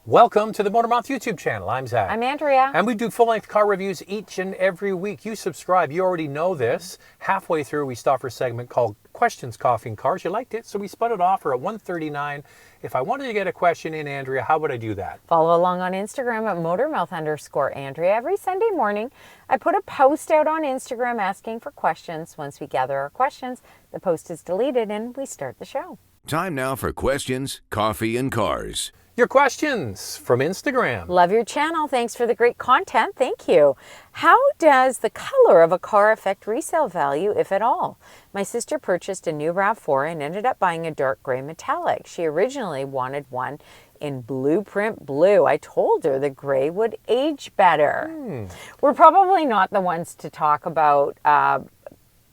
Welcome to the Motormouth YouTube channel. I'm Zack. I'm Andrea. And we do full-length car reviews each and every week. You subscribe. You already know this. Halfway through, we stop for a segment called Questions, Coffee, and Cars. You liked it, so we split it off. We're at 1:39. If I wanted to get a question in, Andrea, how would I do that? Follow along on Instagram at motormouth_Andrea. Every Sunday morning, I put a post out on Instagram asking for questions. Once we gather our questions, the post is deleted and we start the show. Time now for Questions, Coffee, and Cars. Your questions from Instagram. Love your channel. Thanks for the great content. Thank you. How does the color of a car affect resale value, if at all? My sister purchased a new RAV4 and ended up buying a dark gray metallic. She originally wanted one in blueprint blue. I told her the gray would age better. We're probably not the ones to talk about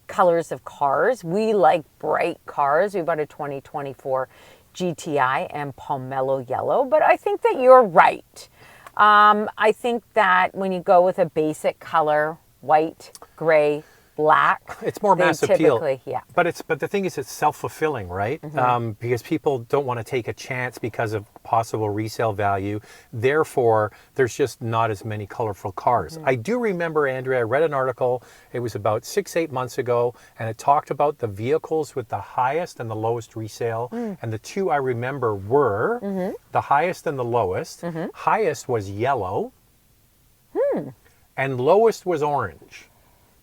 colors of cars. We like bright cars. We bought a 2024 GTI and Pomelo yellow, but I think that you're right. I think that when you go with a basic color, white, gray, black, it's more mass appeal. Yeah. But the thing is, it's self-fulfilling, right? Because people don't want to take a chance because of possible resale value. Therefore, there's just not as many colorful cars. I do remember, Andrea, I read an article, it was about 6-8 months ago, and it talked about the vehicles with the highest and the lowest resale. And the two I remember were the highest and the lowest. Highest was yellow, and lowest was orange.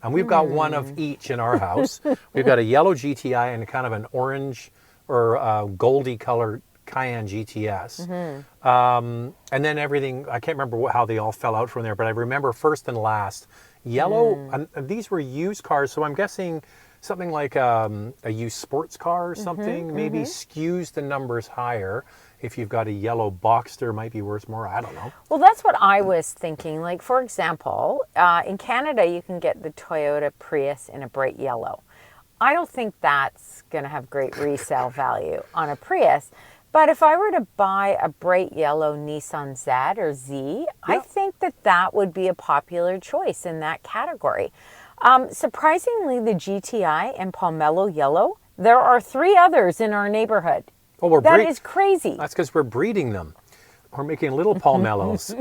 And we've got one of each in our house. We've got a yellow GTI and kind of an orange or goldy colored Cayenne GTS. And then everything, I can't remember how they all fell out from there, but I remember first and last. Yellow, and these were used cars, so I'm guessing something like a used sports car or something, maybe skews the numbers higher. If you've got a yellow Boxster, might be worth more. I don't know. Well, that's what I was thinking. Like, for example, in Canada, you can get the Toyota Prius in a bright yellow. I don't think that's going to have great resale value on a Prius. But if I were to buy a bright yellow Nissan Z or Z, I think that that would be a popular choice in that category. Surprisingly, the GTI and Pomelo yellow, there are 3 others in our neighborhood. Well, that is crazy. That's because we're breeding them. We're making little Pomelos.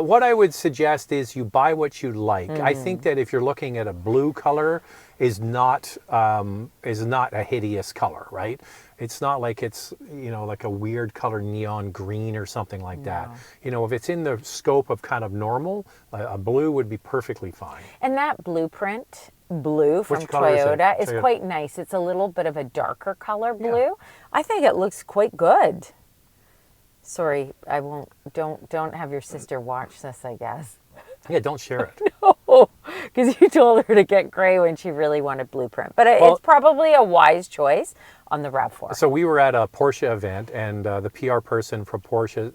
What I would suggest is you buy what you like. I think that if you're looking at a blue color, is not a hideous color, right? It's not like it's, like a weird color neon green or something like that. If it's in the scope of kind of normal, a blue would be perfectly fine. And that blueprint blue from Toyota is quite nice. It's a little bit of a darker color blue. I think it looks quite good. Sorry, I won't. Don't have your sister watch this, I guess. Yeah, don't share it. No, because you told her to get gray when she really wanted blueprint. But it's probably a wise choice on the RAV4. So we were at a Porsche event, and the PR person from Porsche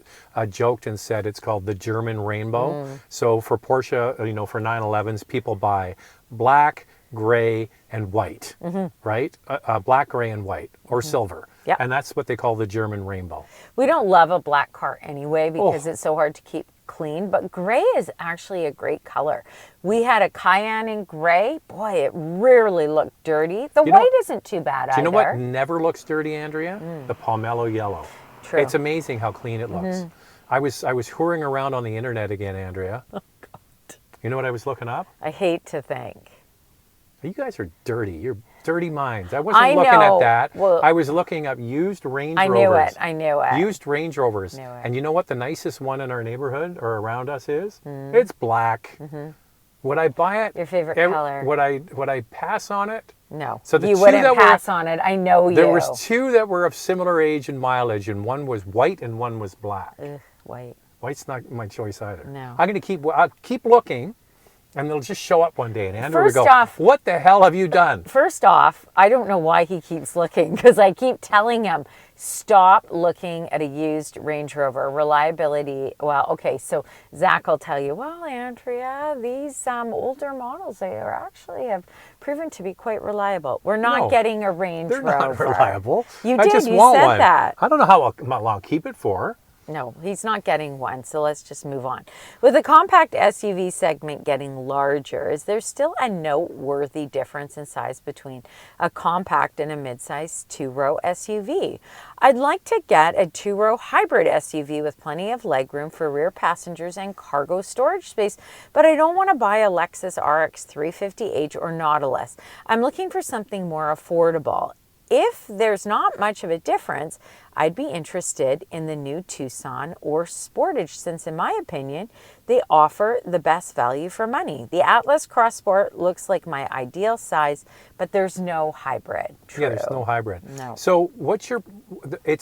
joked and said it's called the German rainbow. So for Porsche, for 911s, people buy black, gray, and white, right? Black, gray, and white, or silver. Yep. And that's what they call the German rainbow. We don't love a black car anyway because it's so hard to keep clean, but gray is actually a great color. We had a Cayenne in gray. Boy, it rarely looked dirty. The white isn't too bad either. Do you know what never looks dirty, Andrea? The Pomelo yellow. True. It's amazing how clean it looks. I was whoring around on the internet again, Andrea. Oh, God. You know what I was looking up? I hate to think. You guys are dirty. You're dirty minds. I wasn't looking at that. Well, I was looking up used Range Rovers. I knew it. Used Range Rovers. And you know what the nicest one in our neighborhood or around us is? It's black. Would I buy it? Your favorite color. Would I pass on it? No. So the you wouldn't pass on it. I know you. There was 2 that were of similar age and mileage, and one was white and one was black. Ugh, white. White's not my choice either. No. I'm going to I'll keep looking. And they'll just show up one day, and Andrew First would go, off, what the hell have you done? First off, I don't know why he keeps looking, because I keep telling him, stop looking at a used Range Rover. Reliability, so Zach will tell you, well, Andrea, these older models, they have proven to be quite reliable. We're not getting a Range Rover. They're not reliable. You said that. I don't know how long I'll keep it for. No, he's not getting one, so let's just move on. With the compact SUV segment getting larger, is there still a noteworthy difference in size between a compact and a midsize two-row SUV? I'd like to get a two-row hybrid SUV with plenty of legroom for rear passengers and cargo storage space, but I don't want to buy a Lexus RX 350h or Nautilus. I'm looking for something more affordable. If there's not much of a difference, I'd be interested in the new Tucson or Sportage since, in my opinion, they offer the best value for money. The Atlas Cross Sport looks like my ideal size, but there's no hybrid. True. Yeah, there's no hybrid. No. So what's your, it's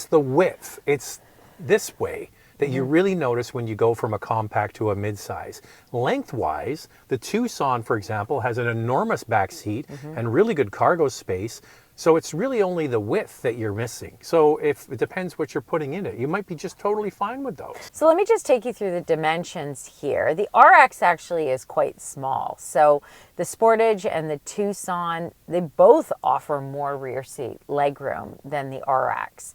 the width. It's this way that you really notice when you go from a compact to a midsize. Lengthwise, the Tucson, for example, has an enormous back seat and really good cargo space. So it's really only the width that you're missing. So if it depends what you're putting in it, you might be just totally fine with those. So let me just take you through the dimensions here. The RX actually is quite small. So the Sportage and the Tucson, they both offer more rear seat legroom than the RX.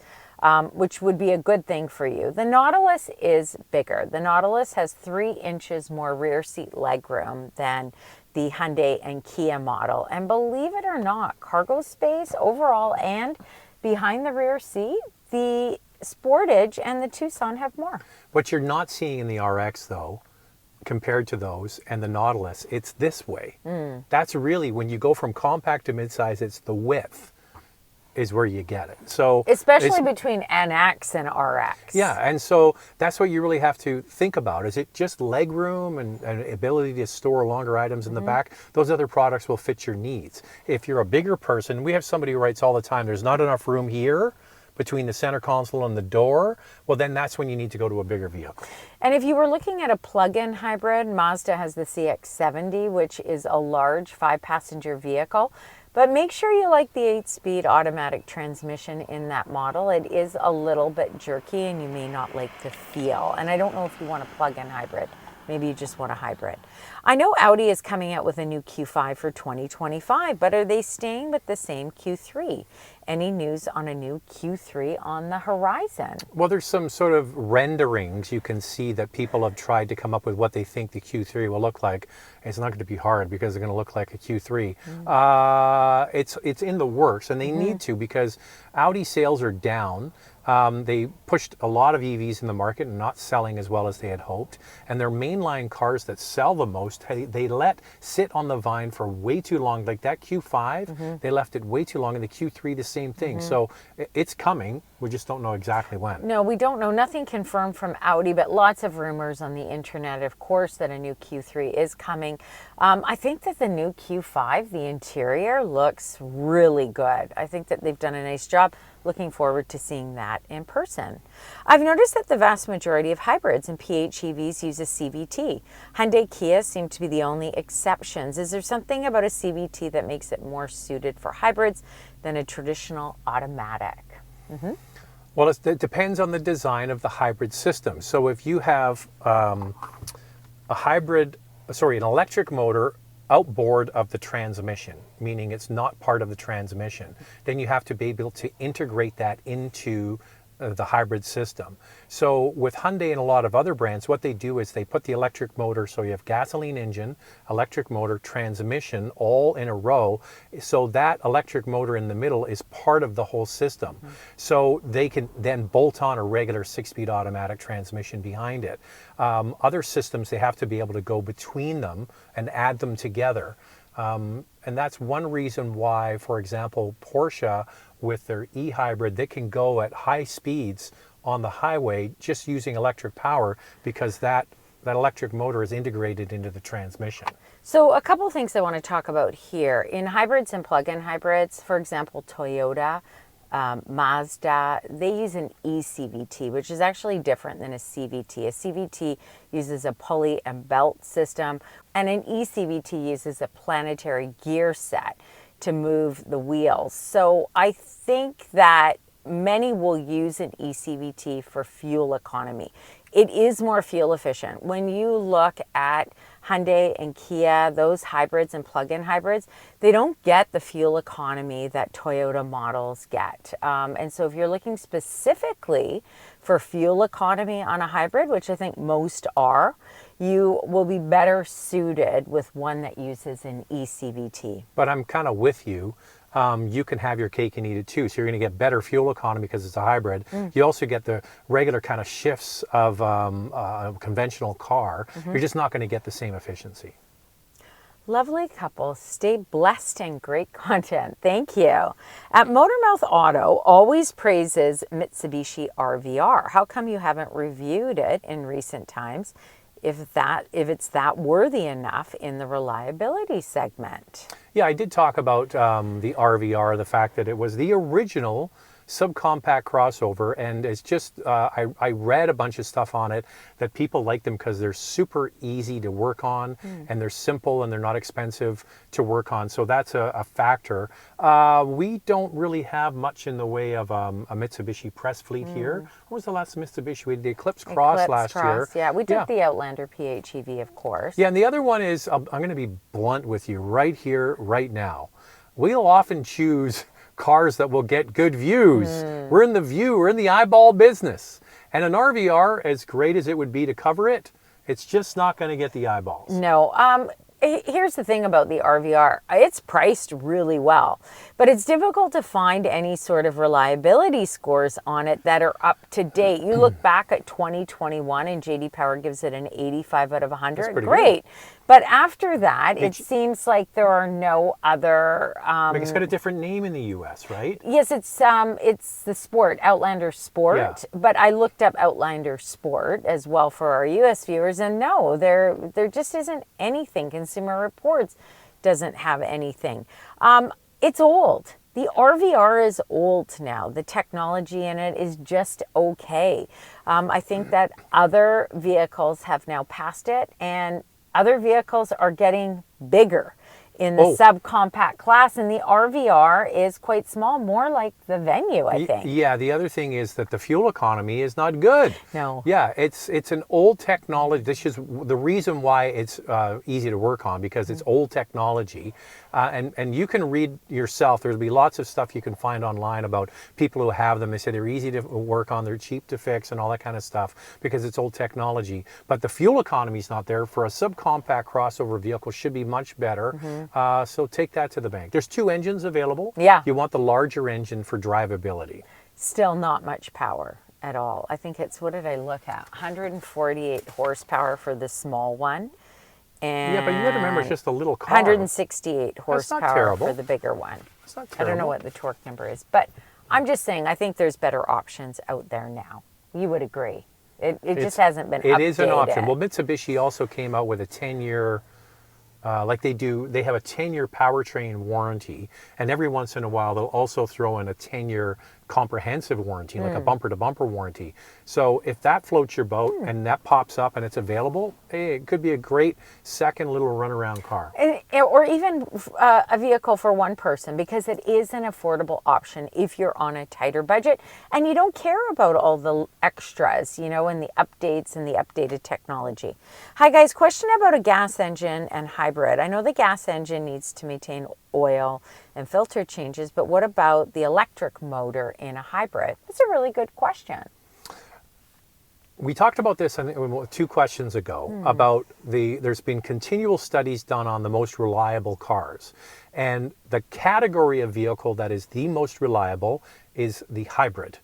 Which would be a good thing for you. The Nautilus is bigger. The Nautilus has 3 inches more rear seat legroom than the Hyundai and Kia model. And believe it or not, cargo space overall and behind the rear seat, the Sportage and the Tucson have more. What you're not seeing in the RX, though, compared to those and the Nautilus, it's this way. That's really, when you go from compact to midsize, it's the width is where you get it. So especially between NX and RX. Yeah, and so that's what you really have to think about. Is it just leg room and ability to store longer items in the back? Those other products will fit your needs. If you're a bigger person, we have somebody who writes all the time, there's not enough room here between the center console and the door, well then that's when you need to go to a bigger vehicle. And if you were looking at a plug-in hybrid, Mazda has the CX-70, which is a large 5-passenger vehicle. But make sure you like the 8-speed automatic transmission in that model. It is a little bit jerky and you may not like the feel. And I don't know if you want a plug-in hybrid. Maybe you just want a hybrid. I know Audi is coming out with a new Q5 for 2025, but are they staying with the same Q3? Any news on a new Q3 on the horizon? Well, there's some sort of renderings you can see that people have tried to come up with what they think the Q3 will look like. It's not going to be hard because it's going to look like a Q3. It's in the works, and they need to, because Audi sales are down. They pushed a lot of EVs in the market and not selling as well as they had hoped. And their mainline cars that sell the most, they let sit on the vine for way too long. Like that Q5, they left it way too long, and the Q3 the same thing. So it's coming. We just don't know exactly when. No, we don't know. Nothing confirmed from Audi, but lots of rumors on the internet, of course, that a new Q3 is coming. I think that the new Q5, the interior, looks really good. I think that they've done a nice job. Looking forward to seeing that in person. I've noticed that the vast majority of hybrids and PHEVs use a CVT. Hyundai, Kia seem to be the only exceptions. Is there something about a CVT that makes it more suited for hybrids than a traditional automatic? Well, it depends on the design of the hybrid system. So if you have an electric motor outboard of the transmission, meaning it's not part of the transmission, then you have to be able to integrate that into the hybrid system. So with Hyundai and a lot of other brands, what they do is they put the electric motor, so you have gasoline engine, electric motor, transmission, all in a row. So that electric motor in the middle is part of the whole system. So they can then bolt on a regular 6-speed automatic transmission behind it. Other systems, they have to be able to go between them and add them together. And that's one reason why, for example, Porsche with their e-hybrid, they can go at high speeds on the highway just using electric power, because that electric motor is integrated into the transmission. So a couple things I want to talk about here. In hybrids and plug-in hybrids, for example, Toyota, Mazda, they use an eCVT, which is actually different than a CVT. A CVT uses a pulley and belt system, and an eCVT uses a planetary gear set to move the wheels. So I think that many will use an eCVT for fuel economy. It is more fuel efficient. When you look at Hyundai and Kia, those hybrids and plug-in hybrids, they don't get the fuel economy that Toyota models get. And so if you're looking specifically for fuel economy on a hybrid, which I think most are, you will be better suited with one that uses an eCVT. But I'm kind of with you. You can have your cake and eat it too. So you're going to get better fuel economy because it's a hybrid. You also get the regular kind of shifts of a conventional car. You're just not going to get the same efficiency. Lovely couple. Stay blessed and great content. Thank you. At Motormouth Auto always praises Mitsubishi RVR. How come you haven't reviewed it in recent times if it's that worthy enough in the reliability segment? Yeah, I did talk about the RVR, the fact that it was the original subcompact crossover, and it's just I read a bunch of stuff on it that people like them because they're super easy to work on, and they're simple and they're not expensive to work on, so that's a factor. We don't really have much in the way of a Mitsubishi press fleet here. When was the last Mitsubishi? We did the Eclipse Cross last year. Yeah, we did the Outlander PHEV, of course. Yeah, and the other one is, I'm going to be blunt with you right here, right now. We'll often choose cars that will get good views. We're in the eyeball business. And an RVR, as great as it would be to cover it, it's just not going to get the eyeballs. No. Here's the thing about the RVR. It's priced really well, but it's difficult to find any sort of reliability scores on it that are up to date. You look back at 2021 and JD Power gives it an 85 out of 100. That's pretty great. good. But after that, it seems like there are no other... It's got a different name in the U.S., right? Yes, it's the Sport, Outlander Sport. Yeah. But I looked up Outlander Sport as well for our U.S. viewers, and no, there just isn't anything. Consumer Reports doesn't have anything. It's old. The RVR is old now. The technology in it is just okay. I think that other vehicles have now passed it, and other vehicles are getting bigger in the subcompact class, and the RVR is quite small, more like the Venue, I think. Yeah, the other thing is that the fuel economy is not good. No. Yeah, it's an old technology. This is the reason why it's easy to work on, because it's old technology. And you can read yourself. There'll be lots of stuff you can find online about people who have them. They say they're easy to work on, they're cheap to fix, and all that kind of stuff because it's old technology. But the fuel economy is not there. For a subcompact crossover vehicle, should be much better. So take that to the bank. There's 2 engines available. Yeah. You want the larger engine for drivability. Still not much power at all. I think it's, what did I look at? 148 horsepower for the small one. And Yeah, but you got to remember it's just a little car. 168 horsepower terrible. for the bigger one. It's not I terrible. don't know what the torque number is, but I'm just saying I think there's better options out there now. You would agree. It just hasn't been updated. It is an option. Well, Mitsubishi also came out with a 10-year, they have a 10-year powertrain warranty, and every once in a while they'll also throw in a 10-year comprehensive warranty, like a bumper-to-bumper warranty. So if that floats your boat and that pops up and it's available, hey, it could be a great second little runaround car. Or even a vehicle for one person, because it is an affordable option if you're on a tighter budget and you don't care about all the extras, and the updates and the updated technology. Hi guys, question about a gas engine and hybrid. I know the gas engine needs to maintain oil and filter changes, but what about the electric motor in a hybrid? That's a really good question. We talked about this 2 questions ago about there's been continual studies done on the most reliable cars. And the category of vehicle that is the most reliable is the hybrid,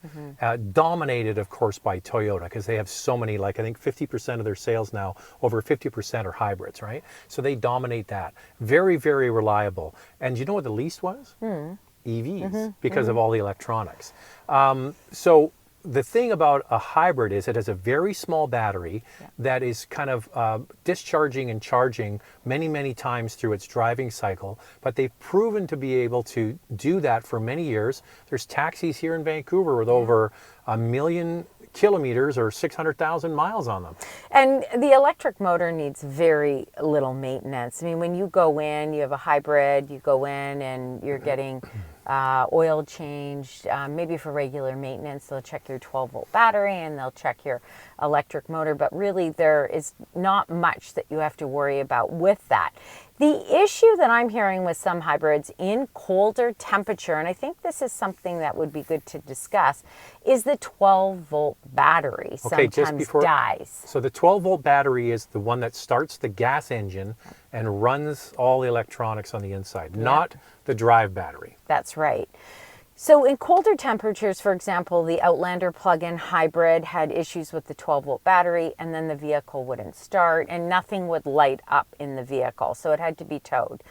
dominated, of course, by Toyota, because they have so many, I think 50% of their sales now, over 50% are hybrids, right? So they dominate that. Very, very reliable. And you know what the least was? EVs, because of all the electronics. So the thing about a hybrid is it has a very small battery that is kind of discharging and charging many, many times through its driving cycle, but they've proven to be able to do that for many years. There's taxis here in Vancouver with over 1 million kilometers or 600,000 miles on them. And the electric motor needs very little maintenance. I mean, when you go in, you have a hybrid, you go in and you're getting oil changed, maybe for regular maintenance. They'll check your 12-volt battery and they'll check your electric motor, but really there is not much that you have to worry about with that. The issue that I'm hearing with some hybrids in colder temperature, and I think this is something that would be good to discuss, is the 12-volt battery sometimes dies. So the 12-volt battery is the one that starts the gas engine and runs all the electronics on the inside, not the drive battery. That's right. So in colder temperatures, for example, the Outlander plug-in hybrid had issues with the 12-volt battery, and then the vehicle wouldn't start and nothing would light up in the vehicle, so it had to be towed.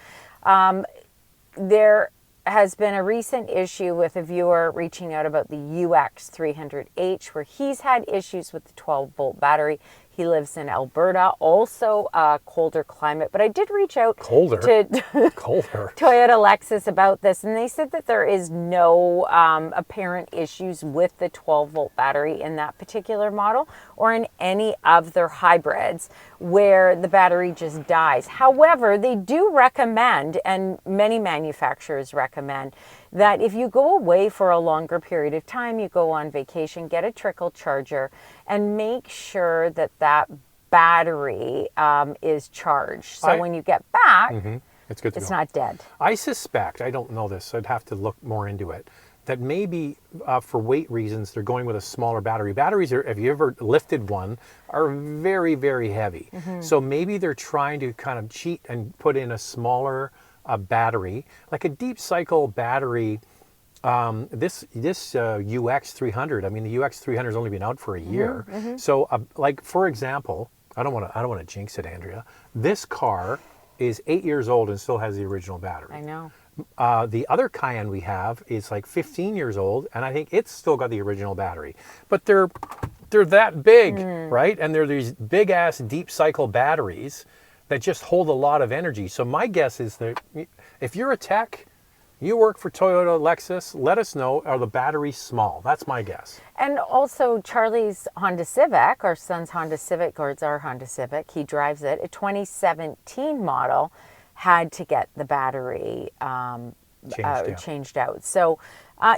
There has been a recent issue with a viewer reaching out about the UX300H, where he's had issues with the 12-volt battery. He lives in Alberta, also a colder climate. But I did reach out to Toyota Lexus about this, and they said that there is no apparent issues with the 12-volt battery in that particular model or in any of their hybrids where the battery just dies. However, they do recommend, and many manufacturers recommend, that if you go away for a longer period of time, you go on vacation, get a trickle charger and make sure that that battery is charged. So when you get back, it's not dead. I suspect, I don't know this, so I'd have to look more into it, that maybe for weight reasons, they're going with a smaller battery. Batteries, if you ever lifted one, are very, very heavy. So maybe they're trying to kind of cheat and put in a smaller battery, like a deep cycle battery. This UX300, I mean, the UX300 has only been out for a year. So like, for example, I don't want to jinx it, Andrea. This car is 8 years old and still has the original battery. I know. The other Cayenne we have is like 15 years old, and I think it's still got the original battery. But they're that big, right? And they're these big ass deep cycle batteries that just hold a lot of energy. So my guess is that if you're a tech, you work for Toyota, Lexus, let us know, are the batteries small? That's my guess. And also Charlie's Honda Civic, our son's Honda Civic, or it's our Honda Civic, he drives it, a 2017 model, had to get the battery changed out. So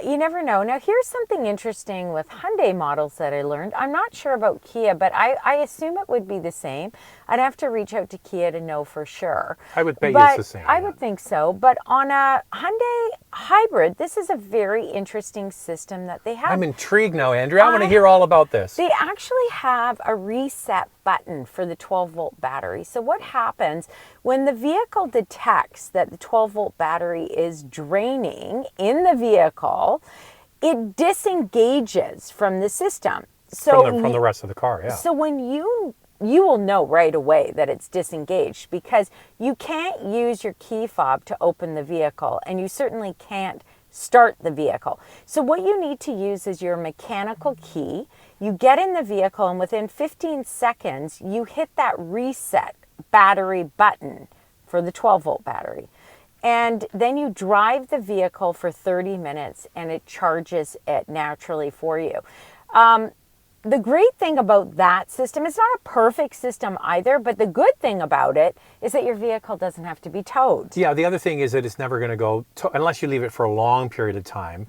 you never know. Now, here's something interesting with Hyundai models that I learned. I'm not sure about Kia, but I assume it would be the same. I'd have to reach out to Kia to know for sure. I would bet you it's the same. I would think so. But on a Hyundai hybrid, this is a very interesting system that they have. I'm intrigued now, Andrea. I want to hear all about this. They actually have a reset button for the 12-volt battery. So what happens when the vehicle detects that the 12-volt battery is draining in the vehicle, it disengages from the system. So from the rest of the car, yeah. So when you will know right away that it's disengaged, because you can't use your key fob to open the vehicle, and you certainly can't start the vehicle. So what you need to use is your mechanical key. You get in the vehicle, and within 15 seconds, you hit that reset battery button for the 12-volt battery. And then you drive the vehicle for 30 minutes, and it charges it naturally for you. The great thing about that system, it's not a perfect system either, but the good thing about it is that your vehicle doesn't have to be towed. Yeah, the other thing is that it's never going to go, unless you leave it for a long period of time,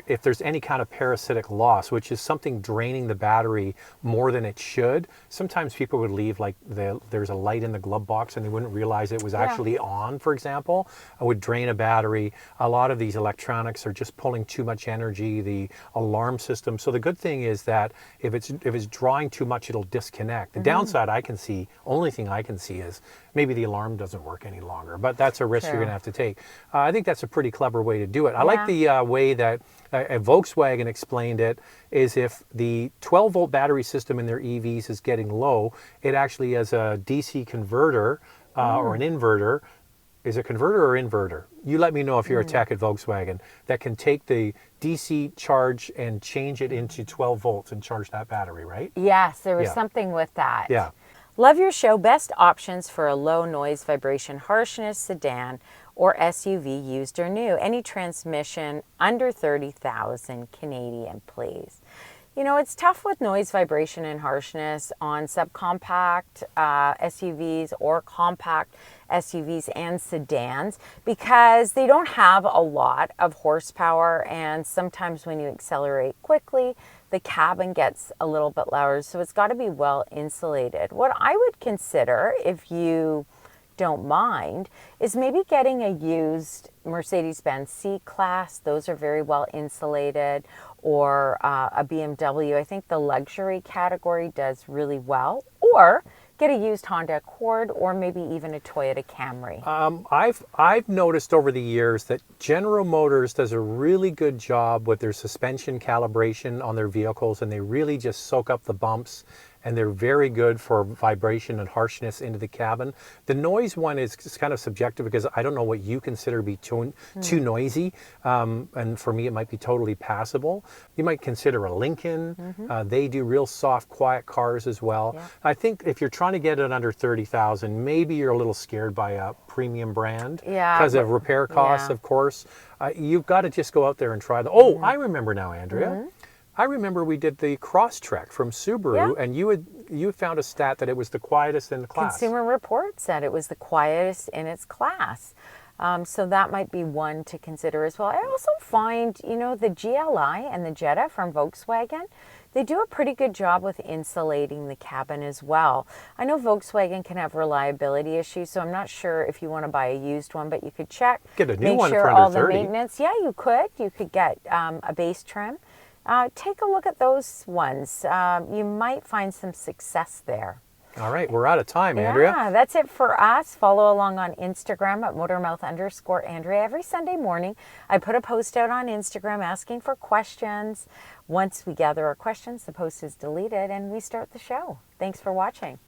if there's any kind of parasitic loss, which is something draining the battery more than it should. Sometimes people would leave like there's a light in the glove box and they wouldn't realize it was actually on, for example. It would drain a battery. A lot of these electronics are just pulling too much energy, the alarm system. So the good thing is that if it's drawing too much, it'll disconnect. The downside I can see, only thing I can see is maybe the alarm doesn't work any longer, but that's a risk you're going to have to take. I think that's a pretty clever way to do it. I like the way that Volkswagen explained it, is if the 12-volt battery system in their EVs is getting low, it actually has a DC converter or an inverter. Is it converter or inverter? You let me know if you're a tech at Volkswagen that can take the DC charge and change it into 12 volts and charge that battery, right? Yes, there was something with that. Yeah. Love your show. Best options for a low noise, vibration, harshness sedan or SUV, used or new. Any transmission under 30,000 Canadian, please. You know, it's tough with noise, vibration, and harshness on subcompact SUVs or compact SUVs and sedans, because they don't have a lot of horsepower, and sometimes when you accelerate quickly, the cabin gets a little bit louder, so it's got to be well insulated. What I would consider, if you don't mind is maybe getting a used Mercedes-Benz C-Class. Those are very well insulated, or a BMW. I think the luxury category does really well. Or get a used Honda Accord, or maybe even a Toyota Camry. I've noticed over the years that General Motors does a really good job with their suspension calibration on their vehicles, and they really just soak up the bumps, and they're very good for vibration and harshness into the cabin. The noise one is kind of subjective, because I don't know what you consider to be too noisy, and for me it might be totally passable. You might consider a Lincoln. They do real soft, quiet cars as well. Yeah. I think if you're trying to get it under 30,000, maybe you're a little scared by a premium brand because of repair costs, of course. You've got to just go out there and try the. Oh, I remember now, Andrea. I remember we did the Crosstrek from Subaru, and you had found a stat that it was the quietest in the class. Consumer Reports said it was the quietest in its class. So that might be one to consider as well. I also find, the GLI and the Jetta from Volkswagen, they do a pretty good job with insulating the cabin as well. I know Volkswagen can have reliability issues, so I'm not sure if you want to buy a used one, but you could check. Get a new make one sure for all under the 30. maintenance. Yeah, you could. You could get a base trim. Take a look at those ones. You might find some success there. All right, we're out of time, Andrea. Yeah, that's it for us. Follow along on Instagram at motormouth_Andrea. Every Sunday morning, I put a post out on Instagram asking for questions. Once we gather our questions, the post is deleted and we start the show. Thanks for watching.